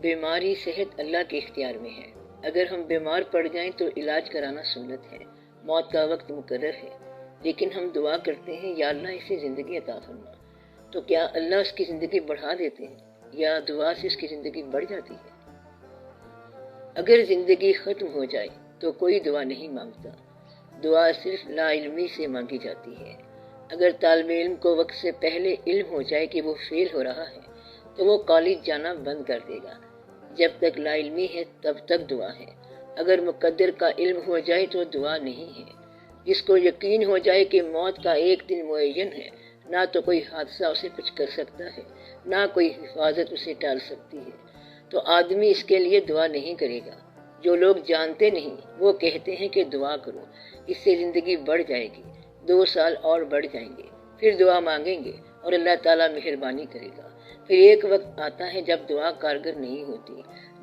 بیماری صحت اللہ کے اختیار میں ہے۔ اگر ہم بیمار پڑ جائیں تو علاج کرانا سنت ہے، موت کا وقت مقرر ہے، لیکن ہم دعا کرتے ہیں یا اللہ اسے زندگی عطا فرما، تو کیا اللہ اس کی زندگی بڑھا دیتے ہیں یا دعا سے اس کی زندگی بڑھ جاتی ہے؟ اگر زندگی ختم ہو جائے تو کوئی دعا نہیں مانگتا، دعا صرف لا علمی سے مانگی جاتی ہے۔ اگر طالب علم کو وقت سے پہلے علم ہو جائے کہ وہ فیل ہو رہا ہے تو وہ کالج جانا بند کر دے گا۔ جب تک لا علمی ہے تب تک دعا ہے۔ اگر مقدر کا علم ہو جائے تو دعا نہیں ہے۔ جس کو یقین ہو جائے کہ موت کا ایک دن معین ہے، نہ تو کوئی حادثہ اسے کچھ کر سکتا ہے، نہ کوئی حفاظت اسے ٹال سکتی ہے، تو آدمی اس کے لیے دعا نہیں کرے گا۔ جو لوگ جانتے نہیں وہ کہتے ہیں کہ دعا کرو، اس سے زندگی بڑھ جائے گی، 2 سال اور بڑھ جائیں گے، پھر دعا مانگیں گے اور اللہ تعالیٰ مہربانی کرے گا۔ پھر ایک وقت آتا ہے جب دعا کارگر نہیں ہوتی۔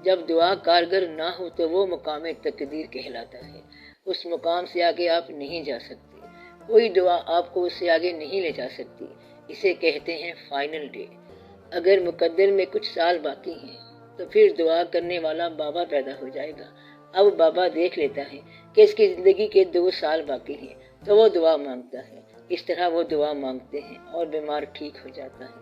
جب دعا کارگر نہ ہو تو وہ مقام تقدیر کہلاتا ہے۔ اس مقام سے آگے آپ نہیں جا سکتے، کوئی دعا آپ کو اس سے آگے نہیں لے جا سکتی۔ اسے کہتے ہیں فائنل ڈے۔ اگر مقدر میں کچھ سال باقی ہیں تو پھر دعا کرنے والا بابا پیدا ہو جائے گا۔ اب بابا دیکھ لیتا ہے کہ اس کی زندگی کے 2 سال باقی ہیں تو وہ دعا مانگتا ہے۔ اس طرح وہ دعا مانگتے ہیں اور بیمار ٹھیک ہو جاتا ہے۔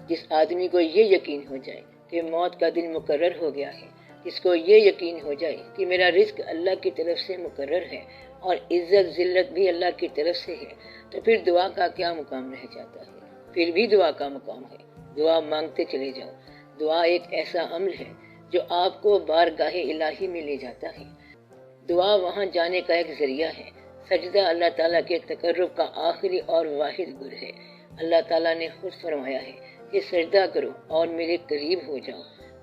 جس آدمی کو یہ یقین ہو جائے کہ موت کا دن مقرر ہو گیا ہے، جس کو یہ یقین ہو جائے کہ میرا رزق اللہ کی طرف سے مقرر ہے اور عزت ذلت بھی اللہ کی طرف سے ہے، تو پھر دعا کا کیا مقام رہ جاتا ہے؟ پھر بھی دعا کا مقام ہے۔ دعا مانگتے چلے جاؤ۔ دعا ایک ایسا عمل ہے جو آپ کو بارگاہ الہی میں لے جاتا ہے۔ دعا وہاں جانے کا ایک ذریعہ ہے۔ سجدہ اللہ تعالیٰ کے تقرب کا آخری اور واحد گر ہے۔ اللہ تعالیٰ نے خود فرمایا ہے کہ سجدہ کرو اور میرے قریب ہو جاؤ۔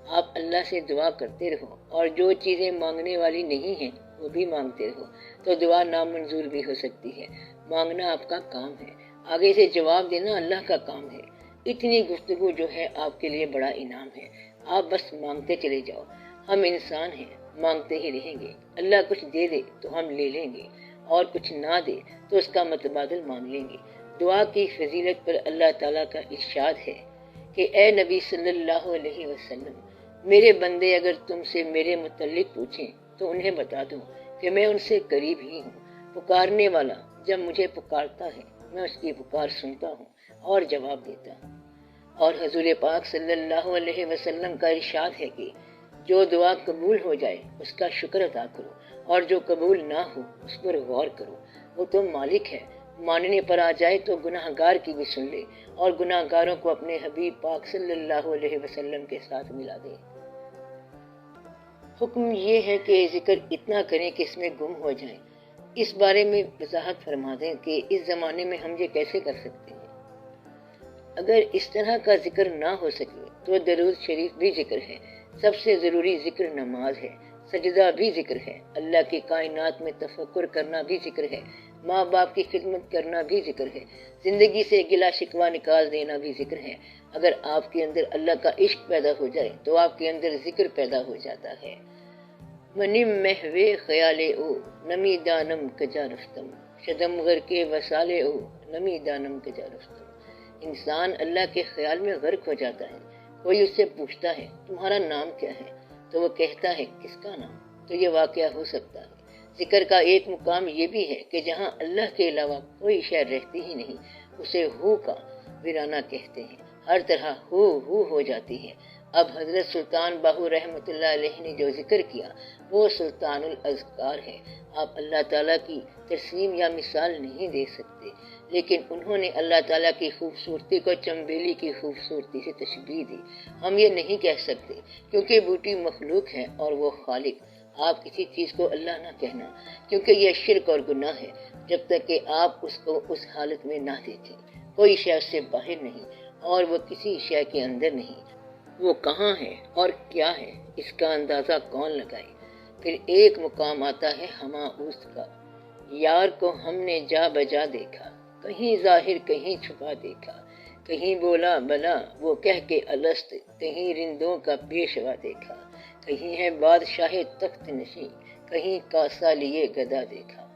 آپ اللہ سے دعا کرتے رہو اور جو چیزیں مانگنے والی نہیں ہیں وہ بھی مانگتے رہو، تو دعا نامنظور بھی ہو سکتی ہے۔ مانگنا آپ کا کام ہے، آگے سے جواب دینا اللہ کا کام ہے۔ اتنی گفتگو جو ہے آپ کے لیے بڑا انعام ہے۔ آپ بس مانگتے چلے جاؤ۔ ہم انسان ہیں، مانگتے ہی رہیں گے۔ اللہ کچھ دے دے تو ہم لے لیں گے اور کچھ نہ دے تو اس کا متبادل مانگ لیں گے۔ دعا کی فضیلت پر اللہ تعالیٰ کا ارشاد ہے کہ اے نبی صلی اللہ علیہ وسلم، میرے بندے اگر تم سے میرے متعلق پوچھیں تو انہیں بتا دو کہ میں ان سے قریب ہی ہوں۔ پکارنے والا جب مجھے پکارتا ہے میں اس کی پکار سنتا ہوں اور جواب دیتا ہوں۔ اور حضور پاک صلی اللہ علیہ وسلم کا ارشاد ہے کہ جو دعا قبول ہو جائے اس کا شکر ادا کرو اور جو قبول نہ ہو اس پر غور کرو۔ وہ تو مالک ہے، ماننے پر آ جائے تو گناہ گار کی بھی سن لے اور گناہ گاروں کو اپنے حبیب پاک صلی اللہ علیہ وسلم کے ساتھ ملا دے۔ حکم یہ ہے کہ ذکر اتنا کریں کہ اس میں گم ہو جائیں۔ اس بارے میں وضاحت فرما دیں کہ اس زمانے میں ہم یہ کیسے کر سکتے ہیں۔ اگر اس طرح کا ذکر نہ ہو سکے تو درود شریف بھی ذکر ہے۔ سب سے ضروری ذکر نماز ہے، سجدہ بھی ذکر ہے، اللہ کی کائنات میں تفکر کرنا بھی ذکر ہے، ماں باپ کی خدمت کرنا بھی ذکر ہے، زندگی سے گلا شکوہ نکال دینا بھی ذکر ہے۔ اگر آپ کے اندر اللہ کا عشق پیدا ہو جائے تو آپ کے اندر ذکر پیدا ہو جاتا ہے۔ منم محوے خیالے او نمی دانم کجا رفتم، شدم غر کے وسالے او نمی دانم کجا رفتم۔ انسان اللہ کے خیال میں غرق ہو جاتا ہے۔ کوئی اس سے پوچھتا ہے تمہارا نام کیا ہے تو وہ کہتا ہے کس کا نام؟ تو یہ واقعہ ہو سکتا ہے۔ ذکر کا ایک مقام یہ بھی ہے کہ جہاں اللہ کے علاوہ کوئی شے رہتی ہی نہیں اسے ہو کا ویرانہ کہتے ہیں، ہر طرح ہو جاتی ہے۔ اب حضرت سلطان باہو رحمۃ اللہ علیہ نے جو ذکر کیا وہ سلطان الاذکار ہے۔ آپ اللہ تعالیٰ کی ترسیم یا مثال نہیں دے سکتے، لیکن انہوں نے اللہ تعالیٰ کی خوبصورتی کو چنبیلی کی خوبصورتی سے تشبیہ دی۔ ہم یہ نہیں کہہ سکتے کیونکہ بوٹی مخلوق ہے اور وہ خالق۔ آپ کسی چیز کو اللہ نہ کہنا کیونکہ یہ شرک اور گناہ ہے جب تک کہ آپ اس کو اس حالت میں نہ دیکھیں۔ کوئی شے اس سے باہر نہیں اور وہ کسی شے کے اندر نہیں۔ وہ کہاں ہے اور کیا ہے اس کا اندازہ کون لگائے؟ پھر ایک مقام آتا ہے ہماؤس کا، یار کو ہم نے جا بجا دیکھا، کہیں ظاہر کہیں چھپا دیکھا، کہیں بولا بلا وہ کہہ کے الست، کہیں رندوں کا پیشوا دیکھا، کہیں ہے بادشاہ تخت نشین، کہیں کاسا لیے گدا دیکھا۔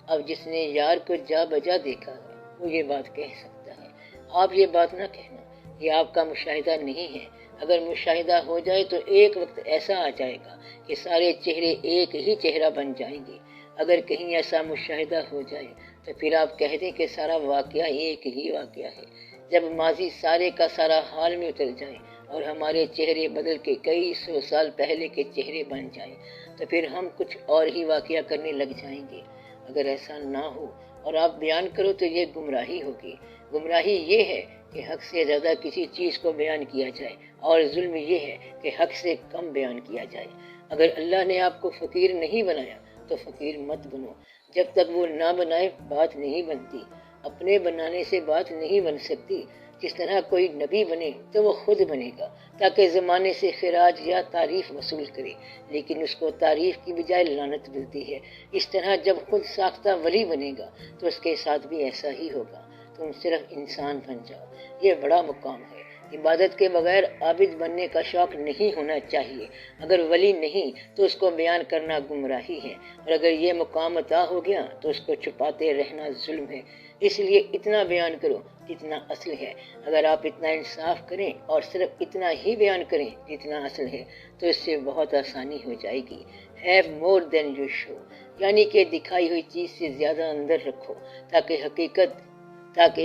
اب جس نے یار کو جا بجا دیکھا ہے وہ یہ بات کہہ سکتا ہے۔ آپ یہ بات نہ کہنا، یہ آپ کا مشاہدہ نہیں ہے، اگر مشاہدہ ہو جائے تو ایک وقت ایسا آ جائے گا کہ سارے چہرے ایک ہی چہرہ بن جائیں گے۔ اگر کہیں ایسا مشاہدہ ہو جائے تو پھر آپ کہہ دیں کہ سارا واقعہ ایک ہی واقعہ ہے۔ جب ماضی سارے کا سارا حال میں اتر جائے اور ہمارے چہرے بدل کے کئی سو سال پہلے کے چہرے بن جائیں تو پھر ہم کچھ اور ہی واقعہ کرنے لگ جائیں گے۔ اگر ایسا نہ ہو اور آپ بیان کرو تو یہ گمراہی ہوگی۔ گمراہی یہ ہے کہ حق سے زیادہ کسی چیز کو بیان کیا جائے، اور ظلم یہ ہے کہ حق سے کم بیان کیا جائے۔ اگر اللہ نے آپ کو فقیر نہیں بنایا تو فقیر مت بنو۔ جب تک وہ نہ بنائے بات نہیں بنتی۔ اپنے بنانے سے بات نہیں بن سکتی۔ جس طرح کوئی نبی بنے تو وہ خود بنے گا تاکہ زمانے سے خراج یا تعریف وصول کرے، لیکن اس کو تعریف کی بجائے لعنت ملتی ہے۔ اس طرح جب خود ساختہ ولی بنے گا تو اس کے ساتھ بھی ایسا ہی ہوگا۔ تم صرف انسان بن جاؤ، یہ بڑا مقام ہے۔ عبادت کے بغیر عابد بننے کا شوق نہیں ہونا چاہیے۔ اگر ولی نہیں تو اس کو بیان کرنا گمراہی ہے، اور اگر یہ مقام عطا ہو گیا تو اس کو چھپاتے رہنا ظلم ہے۔ اس لیے اتنا بیان کرو جتنا اصل ہے۔ اگر آپ اتنا انصاف کریں اور صرف اتنا ہی بیان کریں جتنا اصل ہے تو اس سے بہت آسانی ہو جائے گی۔ Have more than you show، یعنی کہ دکھائی ہوئی چیز سے زیادہ اندر رکھو تاکہ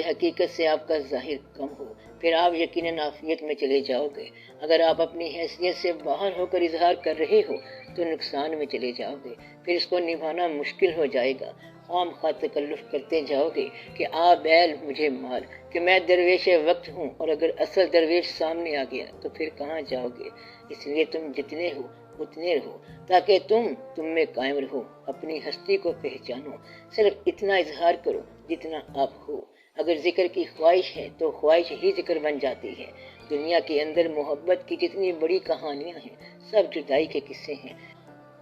حقیقت سے آپ کا ظاہر کم ہو۔ پھر آپ یقیناً عافیت میں چلے جاؤ گے۔ اگر آپ اپنی حیثیت سے باہر ہو کر اظہار کر رہے ہو تو نقصان میں چلے جاؤ گے، پھر اس کو نبھانا مشکل ہو جائے گا۔ خام خواہ تکلف کرتے جاؤ گے کہ آ بیل مجھے مار، کہ میں درویش وقت ہوں، اور اگر اصل درویش سامنے آ گیا تو پھر کہاں جاؤ گے؟ اس لیے تم جتنے ہو اتنے رہو تاکہ تم میں قائم رہو۔ اپنی ہستی کو پہچانو، صرف اتنا اظہار کرو جتنا آپ ہو۔ اگر ذکر کی خواہش ہے تو خواہش ہی ذکر بن جاتی ہے۔ دنیا کے اندر محبت کی جتنی بڑی کہانیاں ہیں سب جدائی کے قصے ہیں۔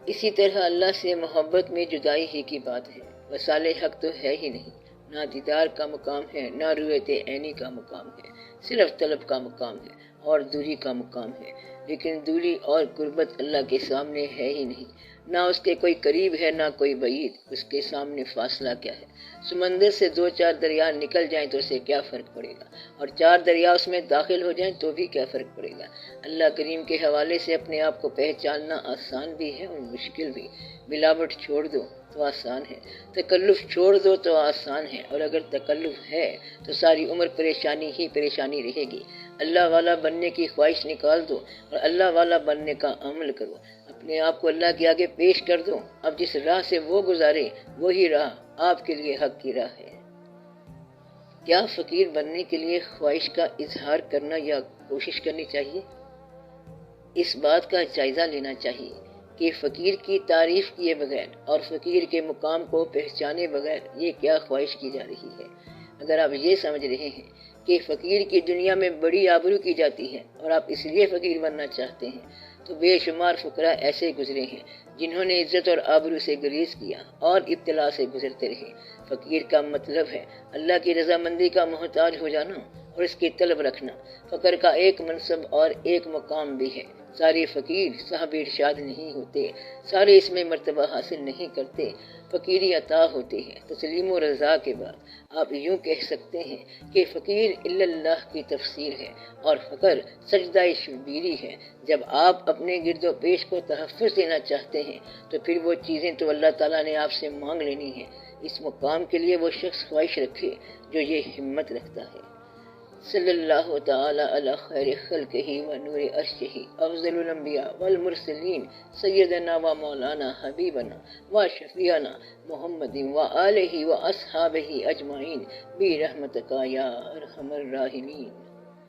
اسی طرح اللہ سے محبت میں جدائی ہی کی بات ہے۔ وصال حق تو ہے ہی نہیں، نہ دیدار کا مقام ہے، نہ رویت عینی کا مقام ہے، صرف طلب کا مقام ہے اور دوری کا مقام ہے۔ لیکن دوری اور قربت اللہ کے سامنے ہے ہی نہیں، نہ اس کے کوئی قریب ہے نہ کوئی بعید۔ اس کے سامنے فاصلہ کیا ہے؟ سمندر سے 2-4 دریا نکل جائیں تو اسے کیا فرق پڑے گا، اور 4 دریا اس میں داخل ہو جائیں تو بھی کیا فرق پڑے گا۔ اللہ کریم کے حوالے سے اپنے آپ کو پہچاننا آسان بھی ہے اور مشکل بھی۔ ملاوٹ چھوڑ دو تو آسان ہے، تکلف چھوڑ دو تو آسان ہے، اور اگر تکلف ہے تو ساری عمر پریشانی ہی پریشانی رہے گی۔ اللہ والا بننے کی خواہش نکال دو اور اللہ والا بننے کا عمل کرو۔ اپنے آپ کو اللہ کے آگے پیش کر دو۔ اب جس راہ سے وہ گزارے وہی راہ آپ کے لیے حق کی راہ ہے۔ کیا فقیر بننے کے لیے خواہش کا اظہار کرنا یا کوشش کرنی چاہیے؟ اس بات کا جائزہ لینا چاہیے کہ فقیر کی تعریف کیے بغیر اور فقیر کے مقام کو پہچانے بغیر یہ کیا خواہش کی جا رہی ہے۔ اگر آپ یہ سمجھ رہے ہیں کہ فقیر کی دنیا میں بڑی آبرو کی جاتی ہے اور آپ اس لیے فقیر بننا چاہتے ہیں تو بے شمار فقراء ایسے گزرے ہیں جنہوں نے عزت اور آبرو سے گریز کیا اور ابتلا سے گزرتے رہے۔ فقیر کا مطلب ہے اللہ کی رضامندی کا محتاج ہو جانا اور اس کی طلب رکھنا۔ فقر کا ایک منصب اور ایک مقام بھی ہے۔ سارے فقیر صاحب ارشاد نہیں ہوتے، سارے اس میں مرتبہ حاصل نہیں کرتے۔ فقیری عطا ہوتی ہے تسلیم و رضا کے بعد۔ آپ یوں کہہ سکتے ہیں کہ فقیر الا اللہ کی تفسیر ہے اور فقر سجدہ شبیری ہے۔ جب آپ اپنے گرد و پیش کو تحفظ دینا چاہتے ہیں تو پھر وہ چیزیں تو اللہ تعالیٰ نے آپ سے مانگ لینی ہیں۔ اس مقام کے لیے وہ شخص خواہش رکھے جو یہ ہمت رکھتا ہے۔ صلی اللہ تعالی علی خیر خلقہ و نور عرشہ افضل الانبیاء والمرسلین سیدنا و مولانا حبیبنا و شفیعنا محمد و آلہ و اصحابہ اجمعین برحمتک یا ارحم الراحمین۔